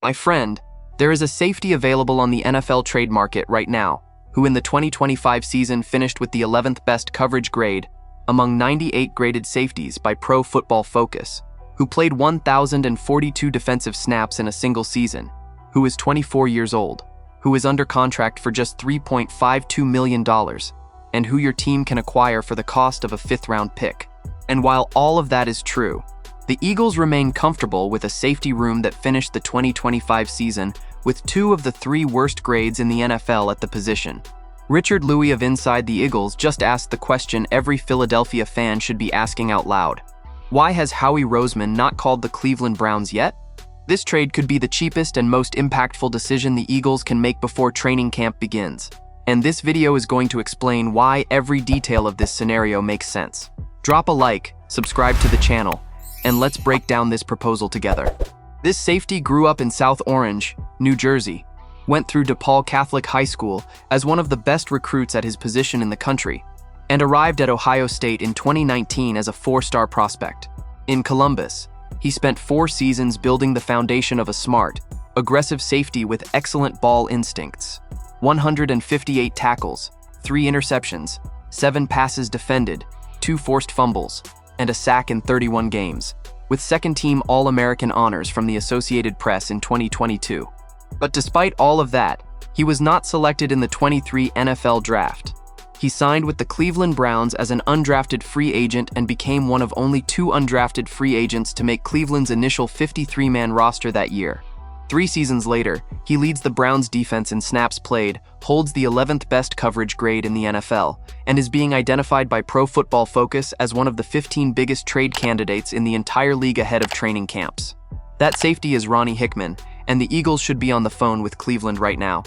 My friend, there is a safety available on the NFL trade market right now, who in the 2025 season finished with the 11th best coverage grade among 98 graded safeties by Pro Football Focus, who played 1,042 defensive snaps in a single season, who is 24 years old, who is under contract for just $3.52 million, and who your team can acquire for the cost of a fifth-round pick. And while all of that is true, the Eagles remain comfortable with a safety room that finished the 2025 season with 2 of the 3 worst grades in the NFL at the position. Richard Louis of Inside the Iggles just asked the question every Philadelphia fan should be asking out loud. Why has Howie Roseman not called the Cleveland Browns yet? This trade could be the cheapest and most impactful decision the Eagles can make before training camp begins. And this video is going to explain why every detail of this scenario makes sense. Drop a like, subscribe to the channel, and let's break down this proposal together. This safety grew up in South Orange, New Jersey, went through DePaul Catholic High School as one of the best recruits at his position in the country, and arrived at Ohio State in 2019 as a 4-star prospect. In Columbus, he spent 4 seasons building the foundation of a smart, aggressive safety with excellent ball instincts. 158 tackles, 3 interceptions, 7 passes defended, 2 forced fumbles, and a sack in 31 games, with second-team All-American honors from the Associated Press in 2022. But despite all of that, he was not selected in the 23 NFL Draft. He signed with the Cleveland Browns as an undrafted free agent and became one of only 2 undrafted free agents to make Cleveland's initial 53-man roster that year. 3 seasons later, he leads the Browns' defense in snaps played, holds the 11th best coverage grade in the NFL, and is being identified by Pro Football Focus as one of the 15 biggest trade candidates in the entire league ahead of training camps. That safety is Ronnie Hickman, and the Eagles should be on the phone with Cleveland right now.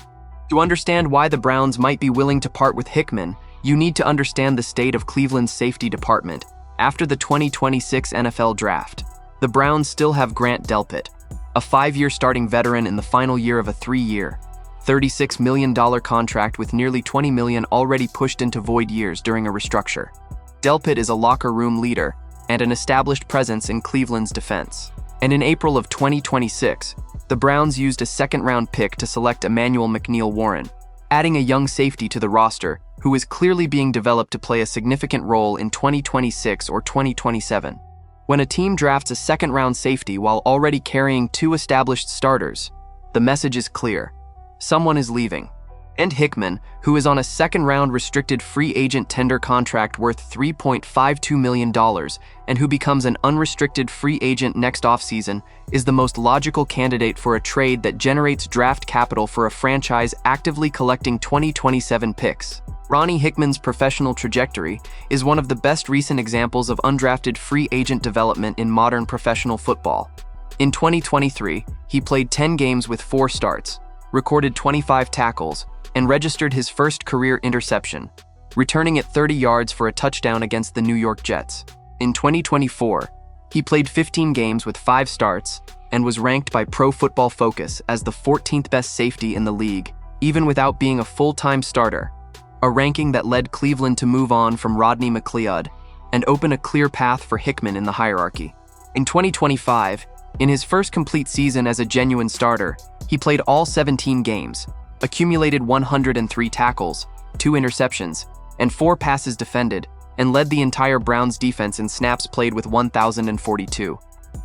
To understand why the Browns might be willing to part with Hickman, you need to understand the state of Cleveland's safety department. After the 2026 NFL Draft, the Browns still have Grant Delpit, a 5-year starting veteran in the final year of a 3-year, $36 million contract with nearly $20 million already pushed into void years during a restructure. Delpit is a locker room leader and an established presence in Cleveland's defense. And in April of 2026, the Browns used a second-round pick to select Emmanuel McNeil-Warren, adding a young safety to the roster who is clearly being developed to play a significant role in 2026 or 2027. When a team drafts a second-round safety while already carrying 2 established starters, the message is clear. Someone is leaving. And Hickman, who is on a second-round restricted free agent tender contract worth $3.52 million and who becomes an unrestricted free agent next offseason, is the most logical candidate for a trade that generates draft capital for a franchise actively collecting 2027 picks. Ronnie Hickman's professional trajectory is one of the best recent examples of undrafted free agent development in modern professional football. In 2023, he played 10 games with 4 starts, recorded 25 tackles, and registered his first career interception, returning it 30 yards for a touchdown against the New York Jets. In 2024, he played 15 games with 5 starts and was ranked by Pro Football Focus as the 14th best safety in the league, even without being a full-time starter, a ranking that led Cleveland to move on from Rodney McLeod and open a clear path for Hickman in the hierarchy. In 2025, in his first complete season as a genuine starter, he played all 17 games, accumulated 103 tackles, 2 interceptions, and 4 passes defended, and led the entire Browns defense in snaps played with 1,042.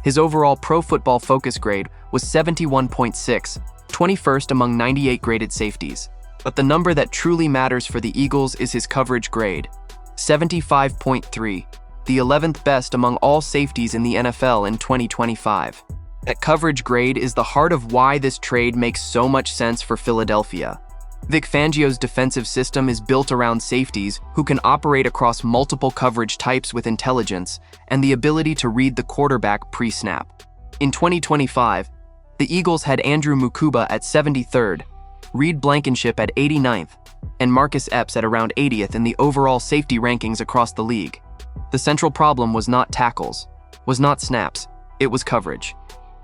His overall Pro Football Focus grade was 71.6, 21st among 98 graded safeties. But the number that truly matters for the Eagles is his coverage grade, 75.3, the 11th best among all safeties in the NFL in 2025. That coverage grade is the heart of why this trade makes so much sense for Philadelphia. Vic Fangio's defensive system is built around safeties who can operate across multiple coverage types with intelligence and the ability to read the quarterback pre-snap. In 2025, the Eagles had Andrew Mukuba at 73rd, Reed Blankenship at 89th, and Marcus Epps at around 80th in the overall safety rankings across the league. The central problem was not tackles, was not snaps, it was coverage.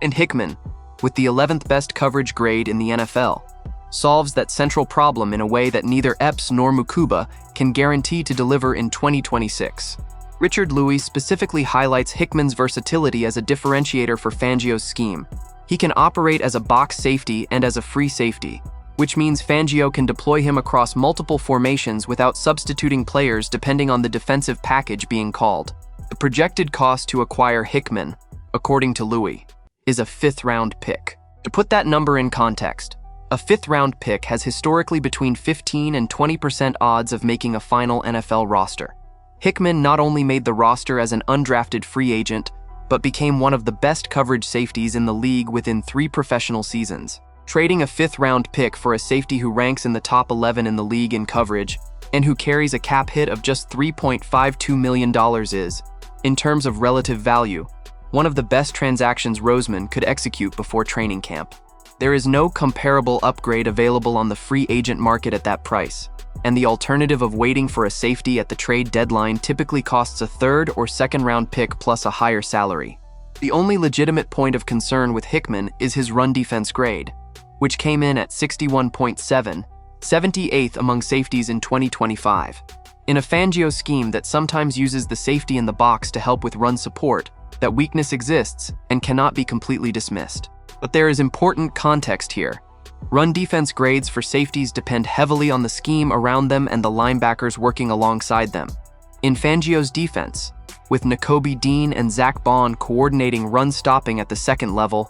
And Hickman, with the 11th best coverage grade in the NFL, solves that central problem in a way that neither Epps nor Mukuba can guarantee to deliver in 2026. Richard Louis specifically highlights Hickman's versatility as a differentiator for Fangio's scheme. He can operate as a box safety and as a free safety, which means Fangio can deploy him across multiple formations without substituting players depending on the defensive package being called. The projected cost to acquire Hickman, according to Louis, is a 5th-round pick. To put that number in context, a 5th-round pick has historically between 15 and 20% odds of making a final NFL roster. Hickman not only made the roster as an undrafted free agent, but became one of the best coverage safeties in the league within 3 professional seasons. Trading a 5th-round pick for a safety who ranks in the top 11 in the league in coverage and who carries a cap hit of just $3.52 million is, in terms of relative value, one of the best transactions Roseman could execute before training camp. There is no comparable upgrade available on the free agent market at that price, and the alternative of waiting for a safety at the trade deadline typically costs a 3rd or 2nd-round pick plus a higher salary. The only legitimate point of concern with Hickman is his run defense grade, which came in at 61.7, 78th among safeties in 2025. In a Fangio scheme that sometimes uses the safety in the box to help with run support, that weakness exists and cannot be completely dismissed. But there is important context here. Run defense grades for safeties depend heavily on the scheme around them and the linebackers working alongside them. In Fangio's defense, with Nakobe Dean and Zach Bond coordinating run stopping at the 2nd level,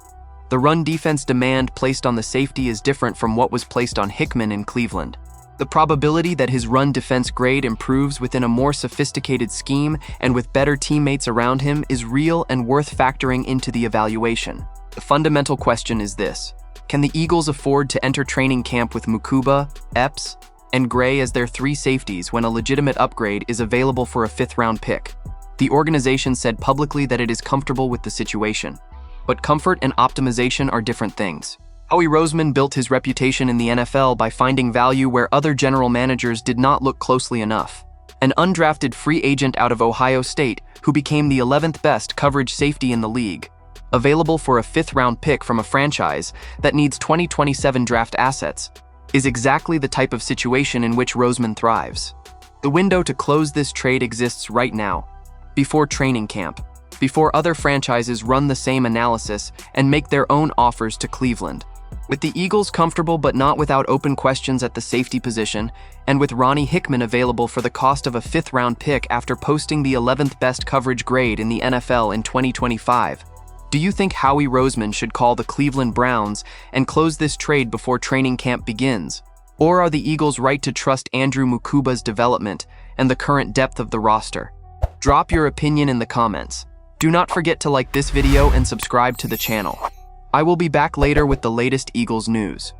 the run defense demand placed on the safety is different from what was placed on Hickman in Cleveland. The probability that his run defense grade improves within a more sophisticated scheme and with better teammates around him is real and worth factoring into the evaluation. The fundamental question is this: can the Eagles afford to enter training camp with Mukuba, Epps, and Gray as their 3 safeties when a legitimate upgrade is available for a 5th-round pick? The organization said publicly that it is comfortable with the situation. But comfort and optimization are different things. Howie Roseman built his reputation in the NFL by finding value where other general managers did not look closely enough. An undrafted free agent out of Ohio State who became the 11th-best coverage safety in the league, available for a 5th-round pick from a franchise that needs 2027 draft assets, is exactly the type of situation in which Roseman thrives. The window to close this trade exists right now, before training camp, before other franchises run the same analysis and make their own offers to Cleveland. With the Eagles comfortable but not without open questions at the safety position, and with Ronnie Hickman available for the cost of a 5th-round pick after posting the 11th-best coverage grade in the NFL in 2025, do you think Howie Roseman should call the Cleveland Browns and close this trade before training camp begins? Or are the Eagles right to trust Andrew Mukuba's development and the current depth of the roster? Drop your opinion in the comments. Do not forget to like this video and subscribe to the channel. I will be back later with the latest Eagles news.